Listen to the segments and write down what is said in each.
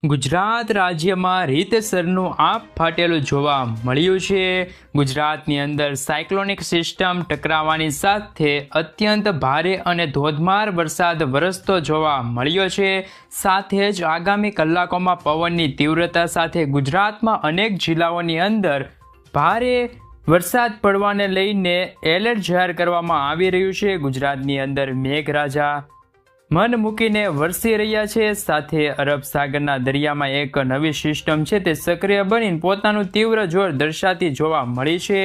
ગુજરાત રાજ્યમાં રીતસરનું આપ ફાટેલું જોવા મળ્યું છે। ગુજરાતની અંદર સાયક્લોનિક સિસ્ટમ ટકરાવાની સાથે અત્યંત ભારે અને ધોધમાર વરસાદ વરસતો જોવા મળ્યો છે। સાથે જ આગામી કલાકોમાં પવનની તીવ્રતા સાથે ગુજરાતમાં અનેક જિલ્લાઓની અંદર ભારે વરસાદ પડવાને લઈને એલર્ટ જાહેર કરવામાં આવી રહ્યું છે। ગુજરાતની અંદર મેઘરાજા મન મૂકીને વરસી રહ્યા છે। સાથે અરબ સાગરના દરિયામાં એક નવી સિસ્ટમ છે તે સક્રિય બનીને પોતાનું તીવ્ર જોર દર્શાવતી જોવા મળી છે।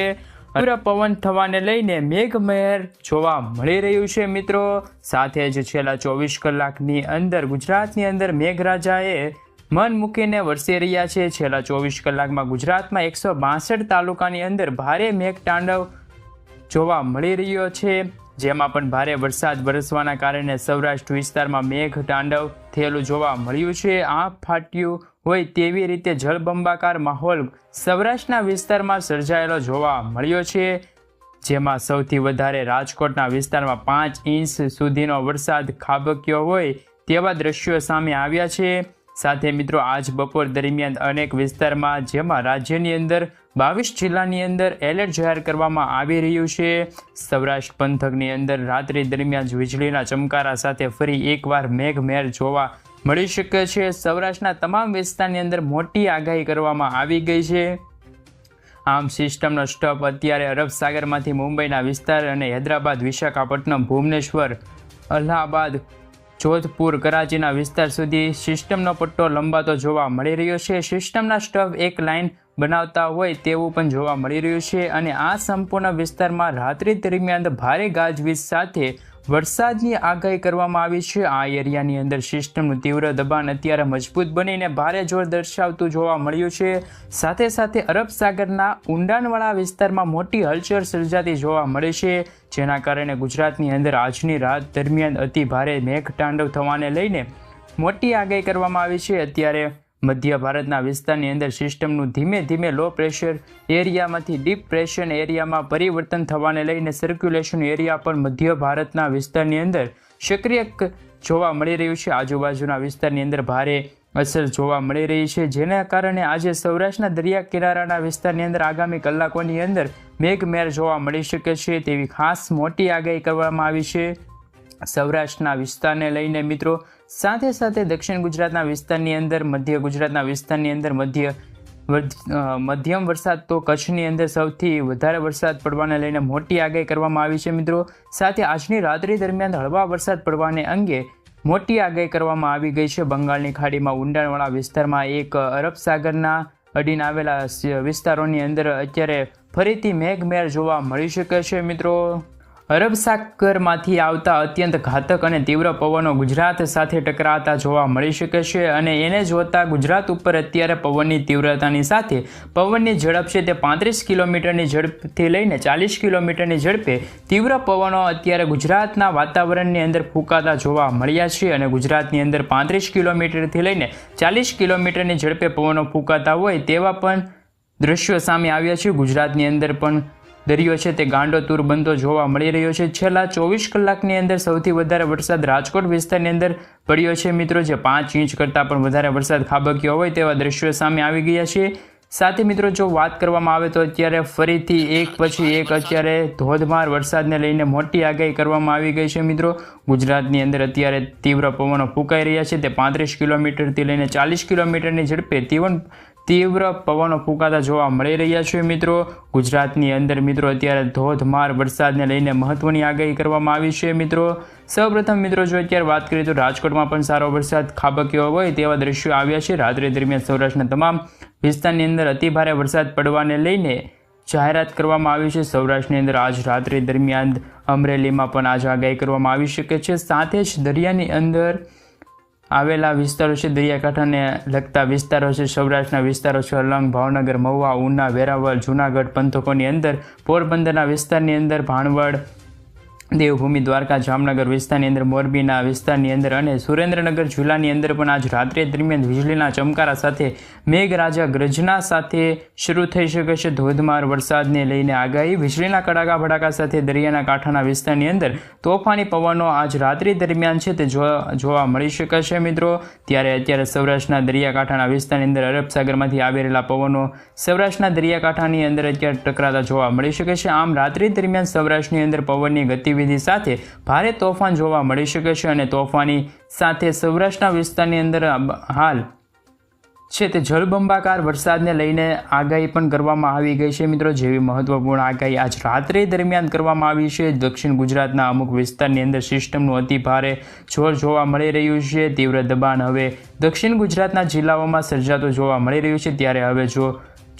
તીવ્ર પવન થવાને લઈને મેઘમહેર જોવા મળી રહ્યું છે મિત્રો। સાથે જ છેલ્લા 24 કલાકની અંદર ગુજરાતની અંદર મેઘરાજાએ મન મૂકીને વરસી રહ્યા છે। છેલ્લા 24 કલાકમાં ગુજરાતમાં 162 તાલુકાની અંદર ભારે મેઘતાંડવ જોવા મળી રહ્યો છે। જેમાં પણ ભારે વરસાદ વરસવાના કારણે સૌરાષ્ટ્ર વિસ્તારમાં મેઘ તાંડવ થયેલું જોવા મળ્યું છે। આ ફાટ્યું હોય તેવી રીતે જળબંબાકાર માહોલ સૌરાષ્ટ્રના વિસ્તારમાં સર્જાયેલો જોવા મળ્યો છે। જેમાં સૌથી વધારે રાજકોટના વિસ્તારમાં 5 ઇંચ સુધીનો વરસાદ ખાબક્યો હોય તેવા દ્રશ્યો સામે આવ્યા છે। સાથે મિત્રો આજ બપોર દરમિયાન અનેક વિસ્તારમાં જેમાં રાજ્યની અંદર 22 જિલ્લાની અંદર એલર્ટ જાહેર કરવામાં આવી રહ્યું છે। સૌરાષ્ટ્ર પંથકની અંદર રાત્રિ દરમિયાન વીજળીના ચમકારા સાથે ફરી એકવાર મેઘમહેર જોવા મળી શકે છે। સૌરાષ્ટ્રના તમામ વિસ્તારની અંદર મોટી આગાહી કરવામાં આવી ગઈ છે। આમ સિસ્ટમનો સ્ટોપ અત્યારે અરબ સાગરમાંથી મુંબઈના વિસ્તાર અને હૈદરાબાદ, વિશાખાપટ્ટનમ, ભુવનેશ્વર, અલ્હાબાદ, જોધપુર, કરાચીના વિસ્તાર સુધી સિસ્ટમનો પટ્ટો લંબાતો જોવા મળી રહ્યો છે। સિસ્ટમના સ્ટોપ એક લાઇન બનાવતા હોય તેવું પણ જોવા મળી રહ્યું છે અને આ સંપૂર્ણ વિસ્તારમાં રાત્રિ દરમિયાન ભારે ગાજવીજ સાથે વરસાદની આગાહી કરવામાં આવી છે। આ એરિયાની અંદર સિસ્ટમનું તીવ્ર દબાણ અત્યારે મજબૂત બનીને ભારે જોર દર્શાવતું જોવા મળ્યું છે। સાથે સાથે અરબ સાગરના ઊંડાણવાળા વિસ્તારમાં મોટી હલચલ સર્જાતી જોવા મળે છે। જેના કારણે ગુજરાતની અંદર આજની રાત દરમિયાન અતિ ભારે મેઘતાંડવ થવાને લઈને મોટી આગાહી કરવામાં આવી છે। અત્યારે મધ્ય ભારતના વિસ્તારની અંદર સિસ્ટમનું ધીમે ધીમે લો પ્રેશર એરિયામાંથી ડીપ પ્રેશર એરિયામાં પરિવર્તન થવાને લઈને સર્ક્યુલેશન એરિયા પણ મધ્ય ભારતના વિસ્તારની અંદર સક્રિય જોવા મળી રહ્યું છે। આજુબાજુના વિસ્તારની અંદર ભારે અસર જોવા મળી રહી છે। જેના કારણે આજે સૌરાષ્ટ્રના દરિયા કિનારાના વિસ્તારની અંદર આગામી કલાકોની અંદર મેઘમહેર જોવા મળી શકે છે તેવી ખાસ મોટી આગાહી કરવામાં આવી છે સૌરાષ્ટ્રના વિસ્તારને લઈને મિત્રો। સાથે સાથે દક્ષિણ ગુજરાતના વિસ્તારની અંદર, મધ્ય ગુજરાતના વિસ્તારની અંદર મધ્યમ વરસાદ તો કચ્છની અંદર સૌથી વધારે વરસાદ પડવાને લઈને મોટી આગાહી કરવામાં આવી છે મિત્રો। સાથે આજની રાત્રિ દરમિયાન હળવા વરસાદ પડવાને અંગે મોટી આગાહી કરવામાં આવી ગઈ છે। બંગાળની ખાડીમાં ઊંડાણવાળા વિસ્તારમાં એક અરબ સાગરના અડીને આવેલા વિસ્તારોની અંદર અત્યારે ફરીથી મેઘમહેર જોવા મળી શકે છે મિત્રો। અરબ સાગરમાંથી આવતા અત્યંત ઘાતક અને તીવ્ર પવનો ગુજરાત સાથે ટકરાતા જોવા મળી શકે છે અને એને જોતા ગુજરાત ઉપર અત્યારે પવનની તીવ્રતાની સાથે પવનની ઝડપ છે તે 35 કિલોમીટરની ઝડપથી લઈને 40 કિલોમીટરની ઝડપે તીવ્ર પવનો અત્યારે ગુજરાતના વાતાવરણની અંદર ફૂંકાતા જોવા મળ્યા છે અને ગુજરાતની અંદર 35 કિલોમીટરથી લઈને 40 કિલોમીટરની ઝડપે પવનો ફૂંકાતા હોય તેવા પણ દ્રશ્યો સામે આવ્યા છે। ગુજરાતની અંદર પણ દરિયો છે તે ગાંડો તૂર બનતો જોવા મળી રહ્યો છે। છેલ્લા 24 કલાકની અંદર સૌથી વધારે વરસાદ રાજકોટ વિસ્તારની અંદર પડ્યો છે મિત્રો, જે 5 ઇંચ કરતાં પણ વધારે વરસાદ ખાબક્યો હોય તેવા દ્રશ્યો સામે આવી ગયા છે। સાથે મિત્રો જો વાત કરવામાં આવે તો અત્યારે ફરીથી એક પછી એક અત્યારે ધોધમાર વરસાદને લઈને મોટી આગાહી કરવામાં આવી ગઈ છે મિત્રો। ગુજરાતની અંદર અત્યારે તીવ્ર પવનો ફૂંકાઈ રહ્યા છે તે 35 કિલોમીટરથી લઈને 40 કિલોમીટરની ઝડપે તીવ્ર પવનો ફૂંકાતા જોવા મળી રહ્યા છે મિત્રો। ગુજરાતની અંદર મિત્રો અત્યારે ધોધમાર વરસાદને લઈને મહત્વની આગાહી કરવામાં આવી છે મિત્રો। સૌપ્રથમ મિત્રો જો અત્યારે વાત કરીએ તો રાજકોટમાં પણ સારો વરસાદ ખાબક્યો હોય તેવા દ્રશ્યો આવ્યા છે। રાત્રિ દરમિયાન સૌરાષ્ટ્રના તમામ વિસ્તારની અંદર અતિભારે વરસાદ પડવાને લઈને જાહેરાત કરવામાં આવી છે। સૌરાષ્ટ્રની અંદર આજ રાત્રિ દરમિયાન અમરેલીમાં પણ આજ આગાહી કરવામાં આવી શકે છે। સાથે જ દરિયાની અંદર આવેલા વિસ્તારો છે, દરિયાકાંઠાને લગતા વિસ્તારો છે, સૌરાષ્ટ્રના વિસ્તારો છે, અલંગ, ભાવનગર, મહુવા, ઉના, વેરાવળ, જૂનાગઢ પંથકોની અંદર, પોરબંદરના વિસ્તારની અંદર, ભાણવડ, દેવભૂમિ દ્વારકા જામનગર વિસ્તારની અંદર, મોરબીના વિસ્તારની અંદર અને સુરેન્દ્રનગર જિલ્લાની અંદર પણ આજ રાત્રે દરમિયાન વીજળીના ચમકારા સાથે મેઘરાજા ગર્જના સાથે શરૂ થઈ શકે છે ધોધમાર વરસાદને લઈને આગાહી. વીજળીના કડાકા ભડાકા સાથે દરિયાના કાંઠાના વિસ્તારની અંદર તોફાની પવનો આજ રાત્રિ દરમિયાન છે તે જોવા મળી શકે છે મિત્રો. ત્યારે અત્યારે સૌરાષ્ટ્રના દરિયાકાંઠાના વિસ્તારની અંદર અરબ સાગરમાંથી આવી રહેલા પવનો સૌરાષ્ટ્રના દરિયાકાંઠાની અંદર અત્યારે ટકરાતા જોવા મળી શકે છે. આમ રાત્રિ દરમિયાન સૌરાષ્ટ્રની અંદર પવનની ગતિવિધિ સાથે ભારે તોફાન જોવા મળી શકે છે અને તોફાની સાથે સૌરાષ્ટ્રના વિસ્તારની અંદર હાલ છે તે જળબંબાકાર વરસાદને લઈને આગાહી પણ કરવામાં આવી ગઈ છે મિત્રો. જેવી મહત્વપૂર્ણ આગાહી આજ રાત્રે દરમિયાન કરવામાં આવી છે. દક્ષિણ ગુજરાતના અમુક વિસ્તારની અંદર સિસ્ટમનું અતિ ભારે જોર જોવા મળી રહ્યું છે. તીવ્ર દબાણ હવે દક્ષિણ ગુજરાતના જિલ્લાઓમાં સર્જાતું જોવા મળી રહ્યું છે. ત્યારે હવે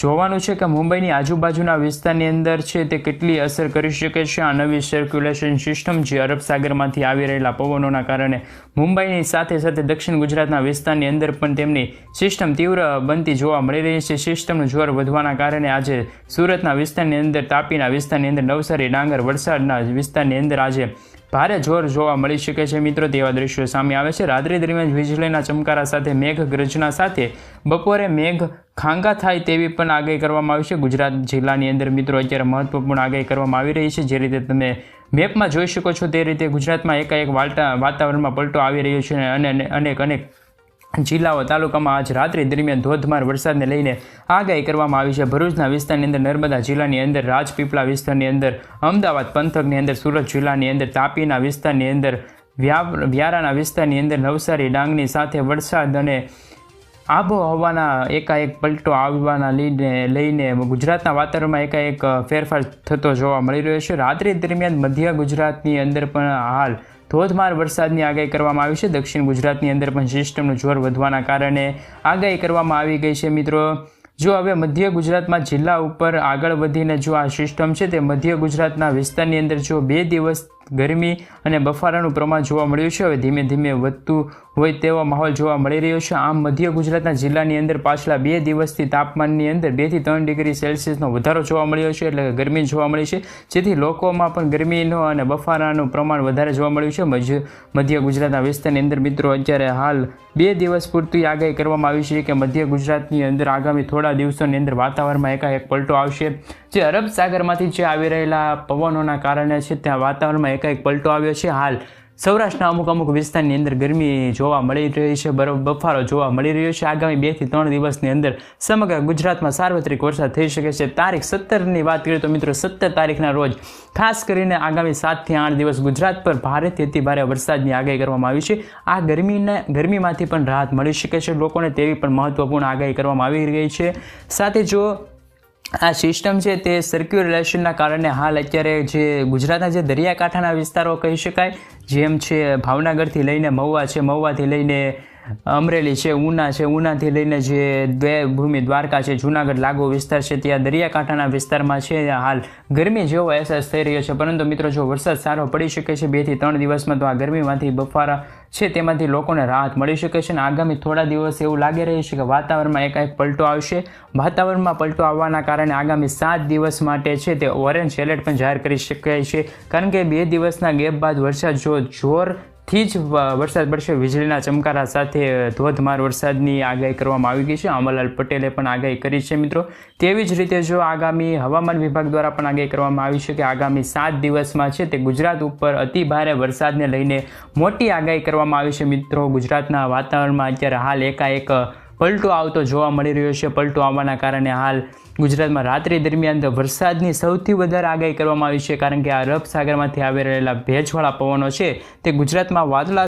જોવાનું છે કે મુંબઈની આજુબાજુના વિસ્તારની અંદર છે તે કેટલી અસર કરી શકે છે આ નવી સર્ક્યુલેશન સિસ્ટમ જે અરબ સાગરમાંથી આવી રહેલા પવનોના કારણે મુંબઈની સાથે સાથે દક્ષિણ ગુજરાતના વિસ્તારની અંદર પણ તેમની સિસ્ટમ તીવ્ર બનતી જોવા મળી રહી છે. સિસ્ટમનું જોર વધવાના કારણે આજે સુરતના વિસ્તારની અંદર, તાપીના વિસ્તારની અંદર, નવસારી, ડાંગર, વલસાડના વિસ્તારની અંદર આજે ભારે જોર જોવા મળી શકે છે મિત્રો. તેવા દ્રશ્યો સામે આવે છે. રાત્રિ દરમિયાન વીજળીના ચમકારા સાથે મેઘ ગર્જના સાથે બપોરે મેઘ ખાંગા થાય તેવી પણ આગાહી કરવામાં આવી છે ગુજરાત જિલ્લાની અંદર મિત્રો. અત્યારે મહત્વપૂર્ણ આગાહી કરવામાં આવી રહી છે. જે રીતે તમે મેપમાં જોઈ શકો છો તે રીતે ગુજરાતમાં એકાએક વાતાવરણમાં પલટો આવી રહ્યો છે અને અનેક જિલ્લાઓ, તાલુકામાં આજ રાત્રિ દરમિયાન ધોધમાર વરસાદને લઈને આગાહી કરવામાં આવી છે. ભરૂચના વિસ્તારની અંદર, નર્મદા જિલ્લાની અંદર, રાજપીપળા વિસ્તારની અંદર, અમદાવાદ પંથકની અંદર, સુરત જિલ્લાની અંદર, તાપીના વિસ્તારની અંદર, વ્યારાના વિસ્તારની અંદર, નવસારી, ડાંગની સાથે વરસાદ અને આબોહવાના એકાએક પલટો આવવાના લઈને ગુજરાતના વાતાવરણમાં એકાએક ફેરફાર થતો જોવા મળી રહ્યો છે. રાત્રિ દરમિયાન મધ્ય ગુજરાતની અંદર પણ હાલ ધોધમાર વરસાદની આગાહી કરવામાં આવી છે. દક્ષિણ ગુજરાતની અંદર પણ સિસ્ટમનું જોર વધવાના કારણે આગાહી કરવામાં આવી ગઈ છે મિત્રો. જો હવે મધ્ય ગુજરાતમાં જિલ્લા ઉપર આગળ વધીને જો આ સિસ્ટમ છે તે મધ્ય ગુજરાતના વિસ્તારની અંદર જો 2 દિવસ ગરમી અને બફારાનું પ્રમાણ જોવા મળ્યું છે. હવે ધીમે ધીમે વધતું હોય તેવો માહોલ જોવા મળી રહ્યો છે. આમ મધ્ય ગુજરાતના જિલ્લાની અંદર પાછલા 2 દિવસથી તાપમાનની અંદર 2 થી 3 ડિગ્રી સેલ્સિયસનો વધારો જોવા મળ્યો છે. એટલે ગરમી જોવા મળી છે, જેથી લોકોમાં પણ ગરમીનો અને બફારાનું પ્રમાણ વધારે જોવા મળ્યું છે. મધ્ય ગુજરાતના વિસ્તારની અંદર મિત્રો અત્યારે હાલ 2 દિવસ પૂરતી આગાહી કરવામાં આવી છે કે મધ્ય ગુજરાતની અંદર આગામી થોડા દિવસોની અંદર વાતાવરણમાં એકાએક પલટો આવશે. જે અરબ સાગરમાંથી જે આવી રહેલા પવનોના કારણે છે ત્યાં વાતાવરણમાં એકાએક પલટો આવ્યો છે. હાલ સૌરાષ્ટ્રના અમુક વિસ્તારની અંદર ગરમી જોવા મળી રહી છે, બફારો જોવા મળી રહ્યો છે. આગામી 2 થી 3 દિવસની અંદર સમગ્ર ગુજરાતમાં સાર્વત્રિક વરસાદ થઈ શકે છે. તારીખ 17ની વાત કરીએ તો મિત્રો 17 તારીખના રોજ ખાસ કરીને આગામી 7 થી 8 દિવસ ગુજરાત પર ભારેથી અતિ ભારે વરસાદની આગાહી કરવામાં આવી છે. આ ગરમીમાંથી પણ રાહત મળી શકે છે લોકોને, તેવી પણ મહત્વપૂર્ણ આગાહી કરવામાં આવી રહી છે. સાથે જો આ સિસ્ટમ છે તે સર્ક્યુલેશનના કારણે હાલ અત્યારે જે ગુજરાતના જે દરિયાકાંઠાના વિસ્તારો કહી શકાય, જેમ છે ભાવનગરથી લઈને મહુવા છે, મહુવાથી લઈને અમરેલી છે, ઉના છે, ઉનાથી લઈને જે દેવભૂમિ દ્વારકા છે, જૂનાગઢ લાગુ વિસ્તાર છે, ત્યાં દરિયાકાંઠાના વિસ્તારમાં છે હાલ ગરમી જેવો અહેસાસ થઈ રહ્યો છે. પરંતુ મિત્રો જો વરસાદ સારો પડી શકે છે 2 થી 3 દિવસમાં, તો આ ગરમીમાંથી બફારા છે તેમાંથી લોકોને રાહત મળી શકે છે. અને આગામી થોડા દિવસ એવું લાગી રહ્યું છે કે વાતાવરણમાં એકાએક પલટો આવશે. વાતાવરણમાં પલટો આવવાના કારણે આગામી 7 દિવસ માટે છે તે ઓરેન્જ એલર્ટ પણ જાહેર કરી શકાય છે. કારણ કે 2 દિવસના ગેપ બાદ વરસાદ જોરથી જ વરસાદ પડશે. વીજળીના ચમકારા સાથે ધોધમાર વરસાદની આગાહી કરવામાં આવી ગઈ છે. અમરલાલ પટેલે પણ આગાહી કરી છે મિત્રો. તેવી જ રીતે જો આગામી હવામાન વિભાગ દ્વારા પણ આગાહી કરવામાં આવી છે કે આગામી 7 દિવસમાં છે તે ગુજરાત ઉપર અતિ ભારે વરસાદને લઈને મોટી આગાહી કરવામાં આવી છે મિત્રો. ગુજરાતના વાતાવરણમાં અત્યારે હાલ એકાએક પલટો આવતો જોવા મળી રહ્યો છે. પલટો આવવાના કારણે હાલ ગુજરાતમાં રાત્રિ દરમિયાન વરસાદની સૌથી વધારે આગાહી કરવામાં આવી છે. કારણ કે આ અરબ સાગરમાંથી આવી રહેલા ભેજવાળા પવનો છે તે ગુજરાતમાં વાદળા